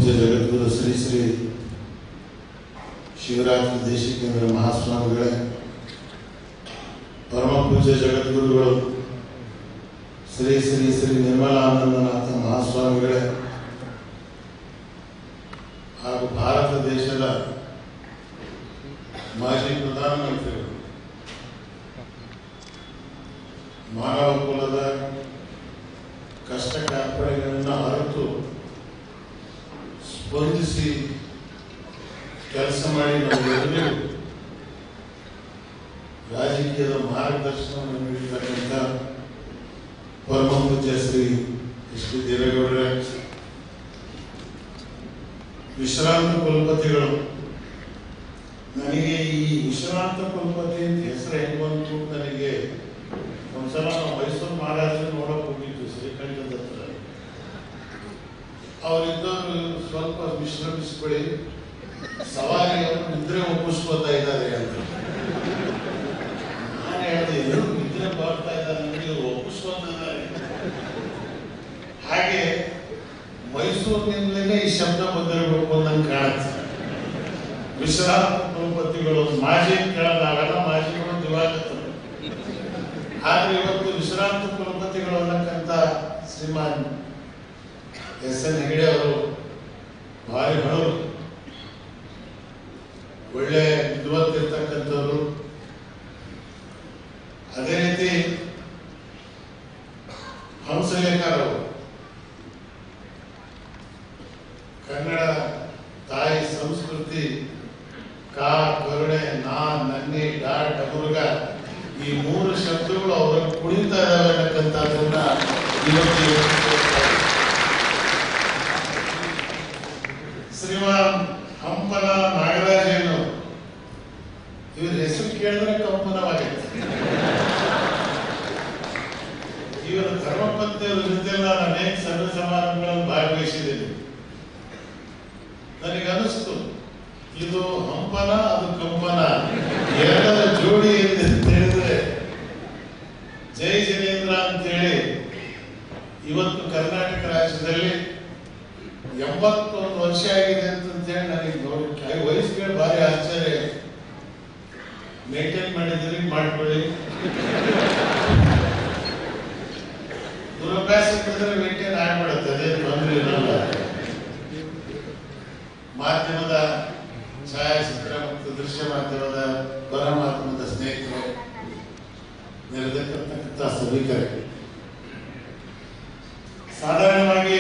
ಪೂಜ್ಯ ಜಗದ್ಗುರು ಶ್ರೀ ಶ್ರೀ ಶಿವರಾತ್ರಿ ದೇಶಿಕೇಂದ್ರ ಮಹಾಸ್ವಾಮಿಗಳೇ, ಪರಮ ಪೂಜ್ಯ ಜಗದ್ಗುರುಗಳು ಶ್ರೀ ಶ್ರೀ ಶ್ರೀ ನಿರ್ಮಲಾನಂದನಾಥ ಮಹಾಸ್ವಾಮಿಗಳೇ ಹಾಗೂ ಭಾರತ ದೇಶದ ಮಾಜಿ ಪ್ರಧಾನಮಂತ್ರಿಗಳು, ಮಾನವ ಕುಲದ ಕಷ್ಟ ಕಾರ್ಪಣ್ಯಗಳನ್ನು ಅರಿತು ಸ್ಪಂದಿಸಿ ಕೆಲಸ ಮಾಡಿ ನಮಗೆಲ್ಲರಿಗೂ ರಾಜಕೀಯದ ಮಾರ್ಗದರ್ಶನವನ್ನು ನೀಡಿರ್ತಕ್ಕಂಥ ಪರಮ ಪೂಜ್ಯ ಶ್ರೀ ಎಚ್ ಡಿ ದೇವೇಗೌಡರೇ, ವಿಶ್ರಾಂತ ಕುಲಪತಿಗಳು. ನನಗೆ ಈ ವಿಶ್ರಾಂತ ಕುಲಪತಿ ಅಂತ ಹೆಸರು ಹೆಂಗ್ ಬಂತು, ನನಗೆ ಒಂದ್ಸಲ ನಾವು ಮೈಸೂರು ಮಹಾರಾಜರು ನೋಡಕ್ ಹೋಗಿದ್ವಿ ಶ್ರೀಕಂಠದ ಹತ್ರ. ಅವರಿದ್ದವರು ಸ್ವಲ್ಪ ವಿಶ್ರಮಿಸ್ಕೊಳ್ಳಿ, ಸವಾರಿಯವರು ನಿದ್ರೆ ಒಪ್ಪಿಸ್ಕೋತಾ ಇದ್ದಾರೆ ಅಂತ. ನಾನು ಹೇಳಿದೆ, ಎಲ್ಲರೂ ನಿದ್ರೆ ಬರ್ತಾ ಇದ್ದಾರೆ, ನನಗೆ ಒಪ್ಪಿಸ್ಕೋತಾ ಇದ್ದಾರೆ. ಹಾಗೆ ಮೈಸೂರಿನಿಂದಲೇ ಈ ಶಬ್ದ ಬಂದಿರಬೇಕು ಅನ್ನಂಗೆ ಕಾಣುತ್ತೆ. ವಿಶ್ರಾಂತ ಕುಲಪತಿಗಳು ಮಾಜಿ ಕೇಳಲ್ಲ, ಅವೆಲ್ಲ ಮಾಜಿಗಳು ದಿವಾಗತ್ತರು. ಆದ್ರೆ ಇವತ್ತು ವಿಶ್ರಾಂತ ಕುಲಪತಿಗಳು ಅನ್ನಕ್ಕಂಥ ಶ್ರೀಮಾನ್ ಎಸ್ ಎನ್ ಹೆಗಡೆ ಅವರು ಭಾರಿ ಬಡವರು, ಒಳ್ಳೆ ವಿದ್ವತ್ತಿರ್ತಕ್ಕಂಥವ್ರು. ಅದೇ ರೀತಿ ಹಂಸಲೇಖರವರು ಕನ್ನಡ ತಾಯಿ ಸಂಸ್ಕೃತಿ ಕಾ ಕರುಣೆ ನಾ ನನ್ನಿ ಡಾ ಡಮರುಗ ಈ ಮೂರು ಶಬ್ದಗಳು ಅವರನ್ನು ಕುಣಿತಾ ಇದ್ದಾವೆ ಅನ್ನಕ್ಕಂಥದ್ದನ್ನ ಇವತ್ತು ಶ್ರೀಮಾನ್ ಹಂಪನ ನಾಗರಾಜೇನು ಇವ್ರ ಹೆಸರು ಕೇಳಿದ್ರೆ ಕಂಪನವಾಗುತ್ತೆ. ಇವರ ಧರ್ಮಪತ್ನಿಯವರ ಜೊತೆ ನಾನು ಅನೇಕ ಸಭೆ ಸಮಾರಂಭಗಳಲ್ಲಿ ಭಾಗವಹಿಸಿದ್ದೇನೆ. ನನಗನಿಸ್ತು, ಇದು ಹಂಪನ ಅದು ಕಂಪನ ಎರಡರ ಜೋಡಿ ಏನಿದೆ ಅಂತ ಹೇಳಿದ್ರೆ ಜೈ ಜಿನೇಂದ್ರ ಅಂತೇಳಿ ಇವತ್ತು ಕರ್ನಾಟಕ ರಾಜ್ಯದಲ್ಲಿ 81 ವರ್ಷ ಆಗಿದೆ ಅಂತೇಳಿ ನನಗೆ ನೋಡಿ ವಯಸ್ಸಿಗೆ ಭಾರಿ ಆಶ್ಚರ್ಯ. ಮೇಂಟೈನ್ ಮಾಡಿದ್ರೆ ಮಾಡ್ಕೊಳ್ಳಿ, ದುರಭ್ಯಾಸ ಇದ್ದರೆ ಮೇಂಟೈನ್ ಆಗ್ಬಿಡುತ್ತೆ, ಅದೇ ತೊಂದರೆ ಇರಲ್ಲ. ಮಾಧ್ಯಮದ ಛಾಯಾಚಿತ್ರ ಮತ್ತು ದೃಶ್ಯ ಮಾಧ್ಯಮದ ಪರಮಾತ್ಮದ ಸ್ನೇಹಿತರು, ನೆರೆದಿರ್ತಕ್ಕಂಥ ಸಭಿಕರಿಗೆ ಸಾಧಾರಣವಾಗಿ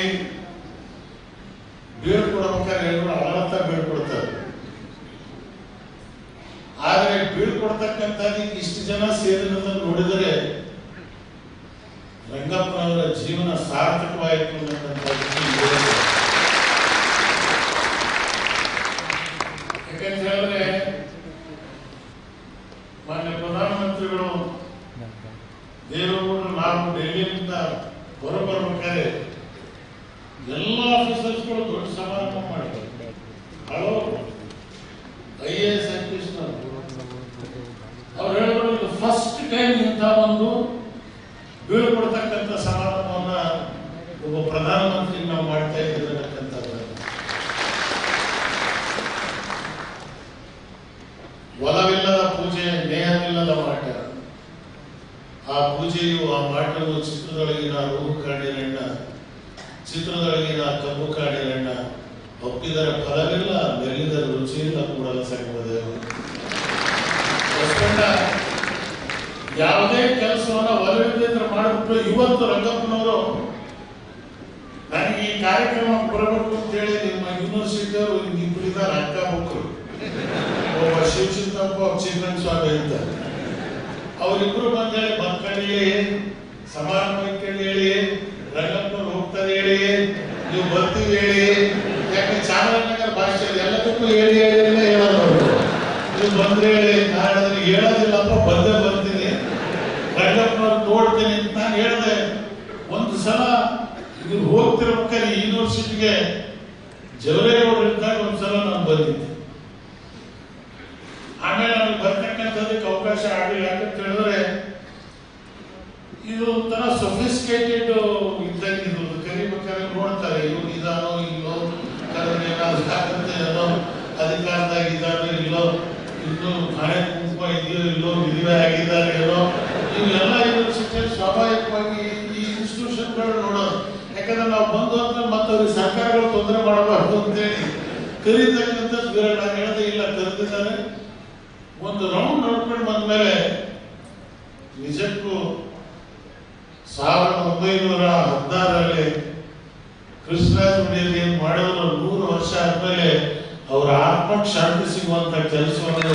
ಬೀಳ್ಕೊಡ್ಬೇಕಾದ್ರೆ ಎಲ್ಲರೂ ಅಳವತ್ತ ಬೀಳ್ಕೊಡ್ತಾರೆ. ಆದರೆ ಬೀಳ್ಕೊಡ್ತಕ್ಕಂಥದ್ದಕ್ಕೆ ಇಷ್ಟು ಜನ ಸೇರಿರೋದನ್ನು ನೋಡಿದರೆ ರಂಗಪ್ಪನವರ ಜೀವನ ಸಾರ್ಥಕವಾಯಿತು ಅನ್ನತಕ್ಕಂಥದ್ದು. ಯಾಕಂತ ಹೇಳಿದ್ರೆ ಮಾನ್ಯ ಪ್ರಧಾನಮಂತ್ರಿಗಳು ದೇವೇಗೌಡರು ನಾವು ಡೆಲ್ಲಿಯಿಂದ ಹೊರಬರ್ಬೇಕಾದ್ರೆ ಎಲ್ಲ ಆಫೀಸರ್ಸ್ಗಳು ದೊಡ್ಡ ಸಮಾರಂಭ ಮಾಡಿದ್ದಾರೆ. ಹಲವು IAS ಆಫೀಸರ್ ಅವ್ರು ಹೇಳಿದ್ರು, ಇದು ಫಸ್ಟ್ ಟೈಮ್ ಇಂಥ ಒಂದು ಬೀಳ್ಕೊಡ್ತಕ್ಕಂಥ ಸಮಾರಂಭವನ್ನ ಒಬ್ಬ ಪ್ರಧಾನಮಂತ್ರಿ ನಾವು ಮಾಡ್ತಾ ಇದ್ದೀವಿ ಅನ್ನತಕ್ಕಂಥದ್ದು. ಒಲವಿಲ್ಲದ ಪೂಜೆ, ನೇಹವಿಲ್ಲದ ಮಾಟ. ಆ ಪೂಜೆಯು ಆ ಮಾಟವು ಚಿತ್ರದೊಳಗಿನ ರೂಹು ಕಾಡಿರಣ್ಣ, ಚಿತ್ರದೊಳಗಿನ ಕಬ್ಬು ಕಾಡಿರಣ್ಣ, ಒಪ್ಪಿದರ ಫಲವಿಲ್ಲ, ಮೆಲ್ಲಿದರ ರುಚಿಯಿಲ್ಲ ಕೂಡಲ ಸಂಗಮದೇವ. ಯಾವುದೇ ಕೆಲಸವನ್ನ ಒಲವಿಲ್ಲದ್ರೆ ಮಾಡಿಬಿಟ್ಟು ಇವತ್ತು ರಂಗಪ್ಪನವರು ನನಗೆ ಈ ಕಾರ್ಯಕ್ರಮ ಬರಬೇಕು ಅಂತೇಳಿ ನಿಮ್ಮ ಯೂನಿವರ್ಸಿಟಿಯವರು ಇಬ್ಬರಿದ್ದಾರೆ ಅಕ್ಕ ಮಕ್ಕಳು, ಒಬ್ಬ ಶಿವಚಿಂತಪ್ಪ, ಚಿನ್ನನ್ ಸ್ವಾಮಿ ಅಂತ. ಅವರಿಬ್ರು ಬಂದೇಳಿ ಬಂದ್ಕಂಡು ಸಮಾರಂಭಕ್ಕೆ ಹೇಳಿ ರಂಗಪ್ಪನವ್ರು ಹೋಗ್ತಾರೆ ಹೇಳಿ, ನೀವು ಬರ್ತೀವಿ ಹೇಳಿ. ಯಾಕಂದ್ರೆ ಚಾಮರಾಜನಗರ ಭಾಷೆ ಎಲ್ಲದಕ್ಕೂ ಹೇಳಿ ಹೇಳಿ ಎಲ್ಲ ಹೇಳೋದು. ನೀವು ಬಂದ್ರೆ ಹೇಳಿ, ನಾನು ಹೇಳೋದಿಲ್ಲಪ್ಪ, ಬಂದೇ ಬರ್ತೀನಿ, ರಂಗಪ್ಪನವ್ರು ನೋಡ್ತೀನಿ ಅಂತ ನಾನು ಹೇಳಿದೆ. ಒಂದು ಸಲ ಇವ್ರು ಹೋಗ್ತಿರ್ಬೇಕಾದ್ರೆ ಯೂನಿವರ್ಸಿಟಿಗೆ ಜವರೇಗೌಡರು ಇದ್ದಾಗ ಒಂದ್ಸಲ ನಾನು ಬಂದಿದ್ದೆ. ಆಮೇಲೆ ಅವ್ರಿಗೆ ಬರ್ತಕ್ಕಂಥದಕ್ಕೆ ಅವಕಾಶ ಆಗಲಿಲ್ಲ. ಯಾಕಂತ ಹೇಳಿದ್ರೆ ಇದು ಒಂಥರ ಸೊಫಿಸ್ಟಿಕೇಟೆಡ್ ಇದ್ದಂಗೆ, ಇದು ಕಲಿಬೇಕಾದ್ರೆ ನೋಡ್ತಾರೆ, ಇವ್ರು ಇದಾನೋ ಇಲ್ಲೋ, ಜಾಗೃತಿ ಏನೋ ಅಧಿಕಾರದಾಗಿದ್ದಾರೆ ಇಲ್ಲೋ, ಇನ್ನು ಹಣೆ ಕುಂಕುಮ ಇದೆಯೋ ಇಲ್ಲೋ, ಮದುವೆ ಆಗಿದ್ದಾರೆ ಏನೋ, ಇವೆಲ್ಲ ಯೂನಿವರ್ಸಿಟಿ ಸ್ವಾಭಾವಿಕವಾಗಿ ಈ ಇನ್ಸ್ಟಿಟ್ಯೂಷನ್ಗಳು ನೋಡೋದು. ಯಾಕಂದ್ರೆ ನಾವು ಬಂದು ಅಂದ್ರೆ ಮತ್ತೆ ಅವ್ರಿಗೆ ಸರ್ಕಾರಗಳು ತೊಂದರೆ ಮಾಡಬಾರ್ದು ಅಂತೇಳಿ ಕರೀತಕ್ಕಂಥದ್ದು ಬೇರೆ. ನಾನು ಹೇಳೋದೇ ಇಲ್ಲ, ಕರೆದಿದ್ದಾರೆ. ಒಂದು ರೌಂಡ್ ನೋಡ್ಕೊಂಡು ಬಂದ್ಮೇಲೆ ನಿಜಕ್ಕೂ 1916ರಲ್ಲಿ ಕೃಷ್ಣರಾಜ ಒಡೆಯರ್ ಏನ್ ಮಾಡಿದ್ರು 100 ವರ್ಷ ಆದ್ಮೇಲೆ ಅವರ ಆತ್ಮಕ್ಕೆ ಶಾಂತಿ ಸಿಗುವಂತ ಕೆಲಸವನ್ನು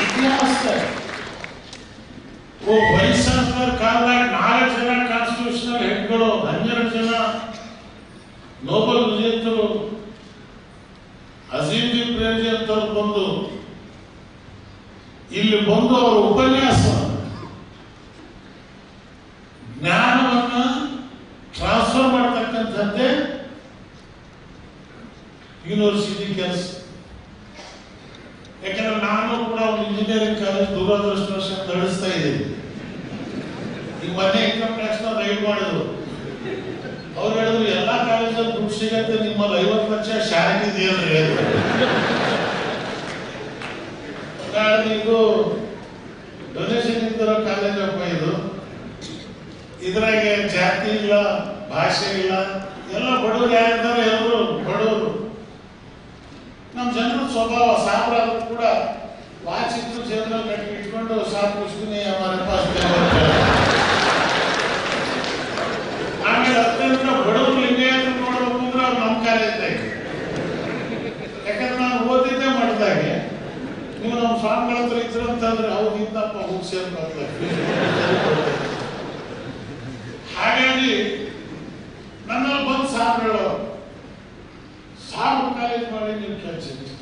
ಇತಿಹಾಸ. ವೈಸ್ ಚಾನ್ಸಲರ್ ಕಾಲದಾಗ 4 ಜನ ಕಾನ್ಸ್ಟಿಟ್ಯೂಷನಲ್ ಹೆಡ್ಗಳು, 12 ಜನ ನೋಬೆಲ್ ವಿಜೇತರು, ಅಜೀಂ ಜಿ ಪ್ರೇಮ್ಜಿ ಅಂತವ್ರು ಬಂದು ಇಲ್ಲಿ ಬಂದು ಅವರ ಉಪನ್ಯಾಸ ಜ್ಞಾನವನ್ನ ಟ್ರಾನ್ಸ್ಫರ್ ಮಾಡತಕ್ಕಂಥದ್ದೇ ಯೂನಿವರ್ಸಿಟಿ ಕೆಲಸ. ಯಾಕಂದ್ರೆ ನಾನು ಕೂಡ ಒಂದು ಇಂಜಿನಿಯರಿಂಗ್ ಕಾಲೇಜ್ ದುರದೃಷ್ಟವಶ ನಡೆಸ್ತಾ ಇದ್ದೀನಿ. ಈಗ ಮೊನ್ನೆ ಇನ್ಕಮ್ ಟ್ಯಾಕ್ಸ್ ನ ರೈಡ್ ಮಾಡಿದ್ರು. ಅವ್ರು ಹೇಳಿದ್ರು ಎಲ್ಲಾ ಕಾಲೇಜಲ್ಲಿ ದುಡ್ಡು ಸಿಗತ್ತೆ, ನಿಮ್ಮಲ್ಲಿ 50 ಲಕ್ಷ ಶಾಲೆಗೆ ಇದೆಯಲ್ರಿ. ಇದು ಡೊನೇಷನ್ ಇದ್ದಿರೋ ಕಾಲೇಜಪ್ಪ ಇದು. ಇದ್ರಾಗೆ ಜಾತಿ ಇಲ್ಲ, ಭಾಷೆ ಇಲ್ಲ, ಎಲ್ಲ ಬಡವರು ಯಾರಿದ್ದಾರೆ ಎಲ್ಲರೂ ಬಡವರು. ನಮ್ಮ ಜನರ ಸ್ವಭಾವ ಸಾಬ್ರಾದ್ರು ಕೂಡ ವಾಚ್ ಇತ್ತು ಜನರಲ್ ಕಟ್ಟಿ ಇಟ್ಕೊಂಡು ಸಾಕು ಕುಸ್ತೀನಿ ಆಮೇಲೆ ಅತ್ಯಂತ ಬಡವರು ಲಿಂಗಾಯತರು ನೋಡ್ಬೇಕು ಅಂದ್ರೆ ಅವ್ರು ನಮ್ಮ ಕಾಲೇಜ್ದಾಗ. ಯಾಕಂದ್ರೆ ನಾನು ಓದಿದ್ದೇ ಮಾಡಿದಾಗೆ ನೀವು ನಮ್ಮ ಸ್ವಾಮಿಗಳ ಹತ್ರ ಇದ್ರು ಅಂತಂದ್ರೆ ಅವ್ರು ಇದ್ದಪ್ಪ ಹೋಗಿ ಸೇರ್ಕೊಳ್ತಾರೆ. ಹಾಗಾಗಿ ನನ್ನಲ್ಲಿ ಬಂದು ಸಾಬ್ಗಳು ಸಾಬು ಕಾಲೇಜ್ ಮಾಡಿ ನೀವು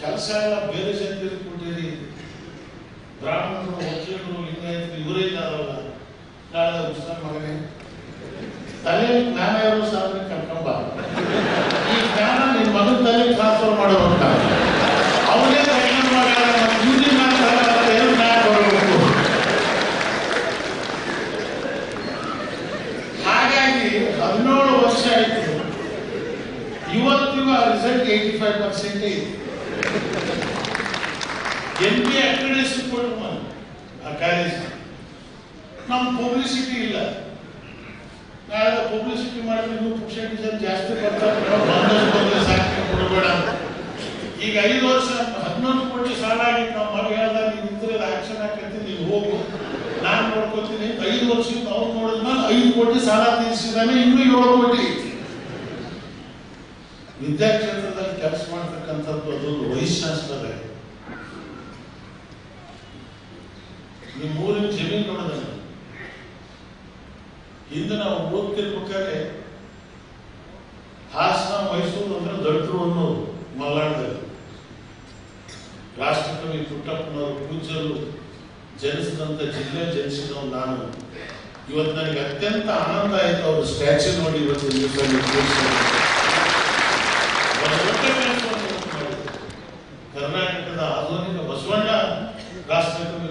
ಕೆಲಸ ಎಲ್ಲ ಬೇರೆ ಜನರಿಗೆ ಕೊಟ್ಟಿರಿ, ಬ್ರಾಹ್ಮಣರು, ವಕೀಲರು, ಲಿಂಗಾಯತರು ಇವರೇ ಇದ್ದಾರಲ್ಲ, ನಾಳೆ ಮುಸ್ಲಿಂ ಮಗನೇ ತಲೆ ಜ್ಞಾನ ಇರೋ ಸಾಧನೆ ಕರ್ಕೊಂಬ, ಈ ಜ್ಞಾನ ನಿನ್ನ ಮಗನ ತಲೆ ಟ್ರಾನ್ಸ್ಫರ್ ಮಾಡೋದಂತ ಅವನೇ ಬರಬೇಕು. ಹಾಗಾಗಿ 17 ವರ್ಷ ಆಯ್ತು, ಇವತ್ತಿಗೂ ಆ ರಿಸಲ್ಟ್ 85% ಇದೆ. MBA ಅಕ್ರೆಡಿಟೇಷನ್ ಕೊಟ್ಟು ಆ ಕಾಲೇಜ್. ನಮ್ಮ ಪಬ್ಲಿಸಿಟಿ ಇಲ್ಲ. ನಾಳೆ ಪಬ್ಲಿಸಿಟಿ ಮಾಡಿದ್ರೆ ನೀವು ಪರ್ಸೆಂಟೇಜ್ ಜಾಸ್ತಿ ಬರ್ತಾರೆ, ಸಾಕಿ ಕೊಡಬೇಡ. ಈಗ 5 ವರ್ಷ 11 ಕೋಟಿ ಸಾಲ ಆಗಿತ್ತು. ನಮ್ಮ ಮಗ ಹೇಳ್ದಾಗ ನೀವು ಇದ್ರೆ ಆಕ್ಷನ್ ಹಾಕತ್ತೀನಿ, ನೀವು ಹೋಗು ನಾನು ನೋಡ್ಕೊತೀನಿ. 5 ವರ್ಷದಿಂದ ಅವ್ರು ನೋಡಿದ್ಮೇಲೆ 5 ಕೋಟಿ ಸಾಲ ತೀರಿಸಿದಾನೆ, ಇನ್ನೂ 7 ಕೋಟಿ. ವಿದ್ಯಾಕ್ಷೇತ್ರದಲ್ಲಿ ಕೆಲಸ ಮಾಡ್ತಕ್ಕಂಥದ್ದು ಅದೊಂದು ವೈಸ್ ಚಾನ್ಸಲರ್. ನಿಮ್ಮ ಊರಿನ ಜಮೀನು ನೋಡಿದ ಹಿಂದೆ ನಾವು ಓದ್ತಿರ್ಬೇಕಾದ್ರೆ ಹಾಸನ, ಮೈಸೂರು ಅಂದ್ರೆ ದೊಡ್ಡರು ಅನ್ನೋದು ಮಲ್ನಾಡದಲ್ಲಿ. ರಾಷ್ಟ್ರಕವಿ ಪುಟ್ಟಪ್ಪನವರು ಪೂಜ್ಯರು ಜನಿಸಿದಂತ ಜಿಲ್ಲೆ ಜನಿಸಿದವ್ ನಾನು. ಇವತ್ತು ನನಗೆ ಅತ್ಯಂತ ಆನಂದ ಆಯಿತು ಅವ್ರ ಸ್ಟ್ಯಾಚ್ಯೂ ನೋಡಿ. ಇವತ್ತು ಕರ್ನಾಟಕದ ಆಧುನಿಕ ಬಸವಣ್ಣ ರಾಷ್ಟ್ರಕವಿ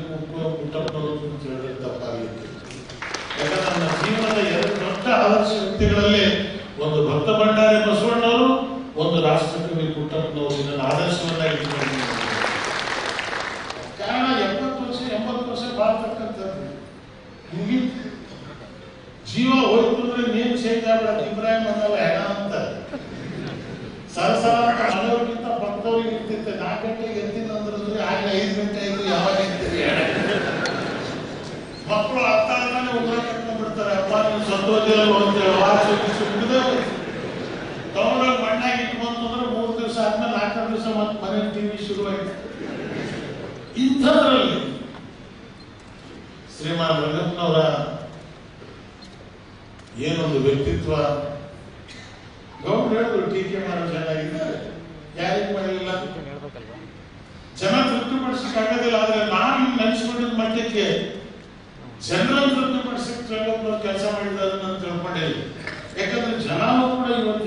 ಪುಟ್ಟಪ್ಪನವರು ಅಂತ ಹೇಳಿದ್ರೆ ತಪ್ಪಾಗಿತ್ತು. ಯಾಕಂದ್ರೆ ನನ್ನ ಜೀವನದ 2 ದೊಡ್ಡ ಆದರ್ಶ ವ್ಯಕ್ತಿಗಳಲ್ಲಿ ಒಂದು ಭಕ್ತ ಭಂಡಾರಿ ಬಸವಣ್ಣವರು, ಒಂದು ರಾಷ್ಟ್ರಕವಿ ಪುಟ್ಟಪ್ಪನವರು ನನ್ನ ಆದರ್ಶವನ್ನಾಗಿ ಇಟ್ಕೊಂಡಿದ್ದೀನಿ. ಕಾರಣ 70 ವರ್ಷ 80 ವರ್ಷ ಬಾಳ್ತಕ್ಕಂಥದ್ದು ಮುಗೀತು. ಜೀವ ಹೋಯ್ತು ಅಂದ್ರೆ ನೇಮ್ ಚೇಂಜ್ ಆಗ್ಬಿಡತ್ತೆ. ಇಬ್ರಾಹಿಂ ಅನ್ನಲ್ಲ ಹೆಣ ಅಂತ ಸರಸರ ಮನೆಯವ್ರಿಗಿಂತ ಪಕ್ಕದವ್ರಿಗೆ ಇರ್ತಿತ್ತೆ. 4 ಗಂಟೆಗೆ ಎತ್ತಿನ ಅಂದ್ರೆ ಆಗಲೇ 5 ಗಂಟೆ ಆಯ್ತು, ಯಾವಾಗ ಇರ್ತೀರಿ ಮಕ್ಕಳು ಅರ್ಥ ಆದ್ರೆ ಉಗ್ರ ಕಟ್ಕೊಂಡ್ಬಿಡ್ತಾರೆ. ಅಪ್ಪ ನೀವು ಸಂತೋಷದಲ್ಲಿ ಹೋಗ್ತೇವೆ ತಗೊಂಡೋಗಿ ಮಣ್ಣಾಗಿ ಇಟ್ಕೊಂತು ಅಂದ್ರೆ 3 ದಿವಸ ಆದ್ಮೇಲೆ 4ನೇ ದಿವಸ ಮತ್ತೆ ಮನೆ ಟಿವಿ ಶುರುವಾಯಿತು. ಇಂಥದ್ರಲ್ಲಿ ಶ್ರೀಮಾನ್ ರಂಗಪ್ಪನವರ ಏನೊಂದು ವ್ಯಕ್ತಿತ್ವ. ಗೌಡ್ರು ಹೇಳಿದ್ರು ಟೀಕೆ ಮಾಡೋ ಚೆನ್ನಾಗಿದ್ದಾರೆ, ಯಾರಿಗೆ ಮಾಡಲಿಲ್ಲ, ಜನ ತೃಪ್ತಿಪಡಿಸಕ್ಕಾಗೋದಿಲ್ಲ. ಆದ್ರೆ ನಾನು ನೆನೆಸ್ಕೊಂಡಿದ್ದ ಮಟ್ಟಕ್ಕೆ ಜನರನ್ನು ತೃಪ್ತಿಪಡಿಸಕ್ಕೆ ರಂಗಪ್ಪನವ್ರು ಕೆಲಸ ಮಾಡಿದ್ದಾರೆ ಅಂತ ತಿಳ್ಕೊಂಡಿಲ್ಲ. ಯಾಕಂದ್ರೆ ಜನನೂ ಕೂಡ ಇವತ್ತು